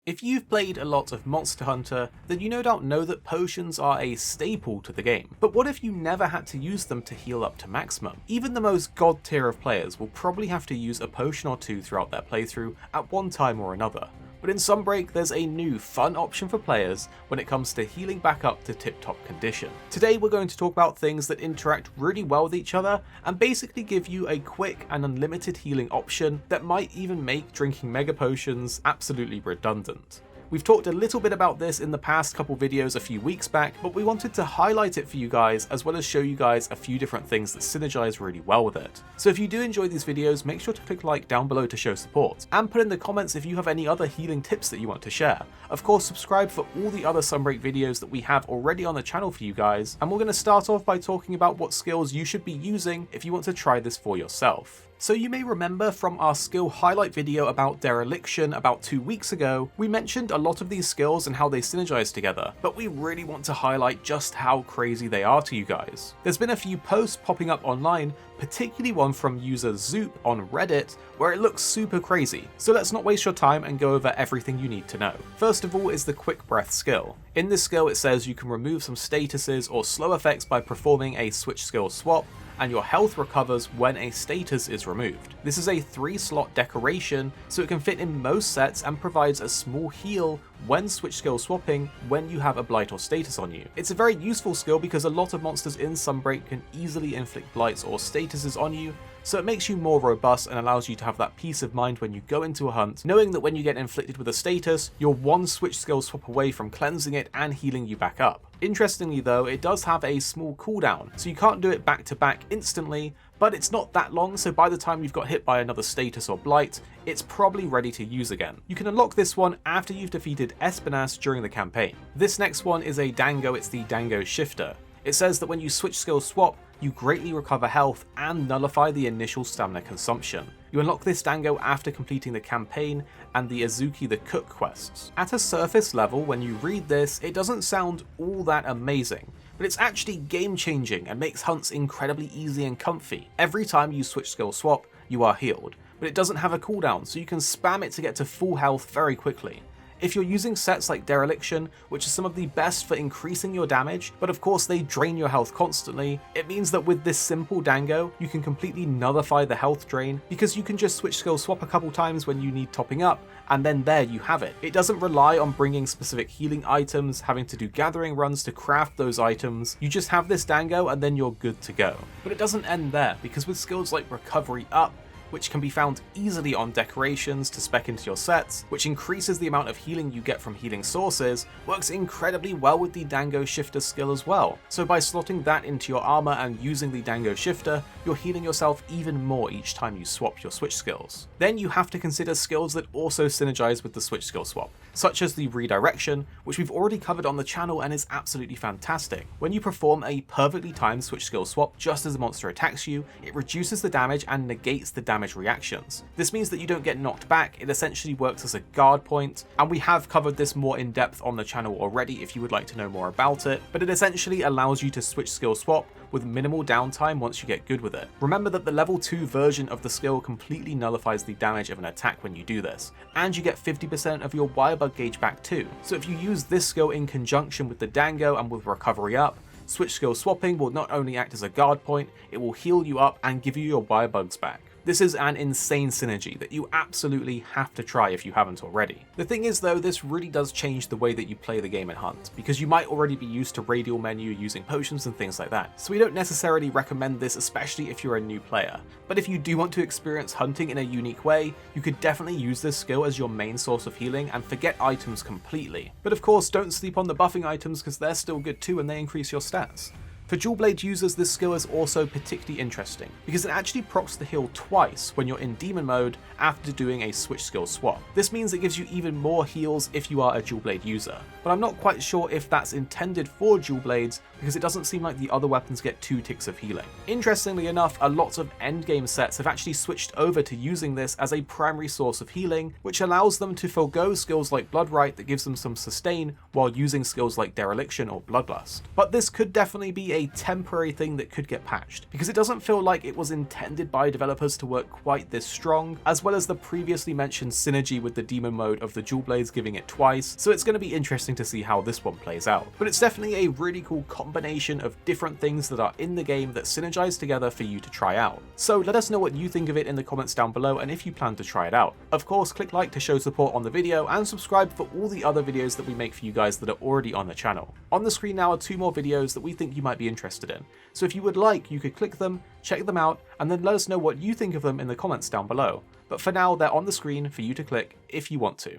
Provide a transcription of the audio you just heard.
If you've played a lot of Monster Hunter, then you no doubt know that potions are a staple to the game. But what if you never had to use them to heal up to maximum? Even the most god tier of players will probably have to use a potion or two throughout their playthrough at one time or another. But in Sunbreak, there's a new fun option for players when it comes to healing back up to tip-top condition. Today we're going to talk about things that interact really well with each other and basically give you a quick and unlimited healing option that might even make drinking mega potions absolutely redundant. We've talked a little bit about this in the past couple videos a few weeks back, but we wanted to highlight it for you guys as well as show you guys a few different things that synergize really well with it. So if you do enjoy these videos, make sure to click like down below to show support, and put in the comments if you have any other healing tips that you want to share. Of course, subscribe for all the other Sunbreak videos that we have already on the channel for you guys, and we're going to start off by talking about what skills you should be using if you want to try this for yourself. So you may remember from our skill highlight video about Redirection about 2 weeks ago, we mentioned a lot of these skills and how they synergize together, but we really want to highlight just how crazy they are to you guys. There's been a few posts popping up online, particularly one from user Zoop on Reddit, where it looks super crazy. So let's not waste your time and go over everything you need to know. First of all is the Quick Breath skill. In this skill it says you can remove some statuses or slow effects by performing a switch skill swap, and your health recovers when a status is removed. This is a 3-slot decoration, so it can fit in most sets and provides a small heal when switch skill swapping when you have a blight or status on you. It's a very useful skill because a lot of monsters in Sunbreak can easily inflict blights or statuses on you, so it makes you more robust and allows you to have that peace of mind when you go into a hunt, knowing that when you get inflicted with a status, you're one switch skill swap away from cleansing it and healing you back up. Interestingly though, it does have a small cooldown, so you can't do it back to back instantly, but it's not that long, so by the time you've got hit by another status or blight, it's probably ready to use again. You can unlock this one after you've defeated Espinas during the campaign. This next one is a dango, it's the Dao Shifter. It says that when you switch skill swap, you greatly recover health and nullify the initial stamina consumption. You unlock this dango after completing the campaign and the Azuki the Cook quests. At a surface level, when you read this, it doesn't sound all that amazing, but it's actually game changing and makes hunts incredibly easy and comfy. Every time you switch skill swap, you are healed, but it doesn't have a cooldown, so you can spam it to get to full health very quickly. If you're using sets like Redirection, which are some of the best for increasing your damage, but of course they drain your health constantly, it means that with this simple dango, you can completely nullify the health drain because you can just switch skill swap a couple times when you need topping up, and then there you have it. It doesn't rely on bringing specific healing items, having to do gathering runs to craft those items. You just have this dango and then you're good to go. But it doesn't end there, because with skills like Recovery Up, which can be found easily on decorations to spec into your sets, which increases the amount of healing you get from healing sources, works incredibly well with the Dao Shifter skill as well. So by slotting that into your armor and using the Dao Shifter, you're healing yourself even more each time you swap your switch skills. Then you have to consider skills that also synergize with the switch skill swap, such as the Redirection, which we've already covered on the channel and is absolutely fantastic. When you perform a perfectly timed switch skill swap just as the monster attacks you, it reduces the damage and negates the damage reactions. This means that you don't get knocked back, it essentially works as a guard point, and we have covered this more in depth on the channel already if you would like to know more about it, but it essentially allows you to switch skill swap with minimal downtime once you get good with it. Remember that the level 2 version of the skill completely nullifies the damage of an attack when you do this, and you get 50% of your wire bug gauge back too. So if you use this skill in conjunction with the dango and with Recovery Up, switch skill swapping will not only act as a guard point, it will heal you up and give you your wire bugs back. This is an insane synergy that you absolutely have to try if you haven't already. The thing is though, this really does change the way that you play the game and hunt, because you might already be used to radial menu using potions and things like that, so we don't necessarily recommend this, especially if you're a new player. But if you do want to experience hunting in a unique way, you could definitely use this skill as your main source of healing and forget items completely. But of course, don't sleep on the buffing items because they're still good too and they increase your stats. For dual blade users, this skill is also particularly interesting, because it actually procs the heal twice when you're in demon mode after doing a switch skill swap. This means it gives you even more heals if you are a dual blade user, but I'm not quite sure if that's intended for dual blades because it doesn't seem like the other weapons get 2 ticks of healing. Interestingly enough, a lot of endgame sets have actually switched over to using this as a primary source of healing, which allows them to forego skills like Bloodright that gives them some sustain while using skills like Dereliction or Bloodlust. But this could definitely be a a temporary thing that could get patched, because it doesn't feel like it was intended by developers to work quite this strong, as well as the previously mentioned synergy with the demon mode of the dual blades giving it twice, so it's going to be interesting to see how this one plays out. But it's definitely a really cool combination of different things that are in the game that synergize together for you to try out. So let us know what you think of it in the comments down below and if you plan to try it out. Of course, click like to show support on the video and subscribe for all the other videos that we make for you guys that are already on the channel. On the screen now are 2 more videos that we think you might be interested in, so if you would like, you could click them, check them out, and then let us know what you think of them in the comments down below. But for now, they're on the screen for you to click if you want to.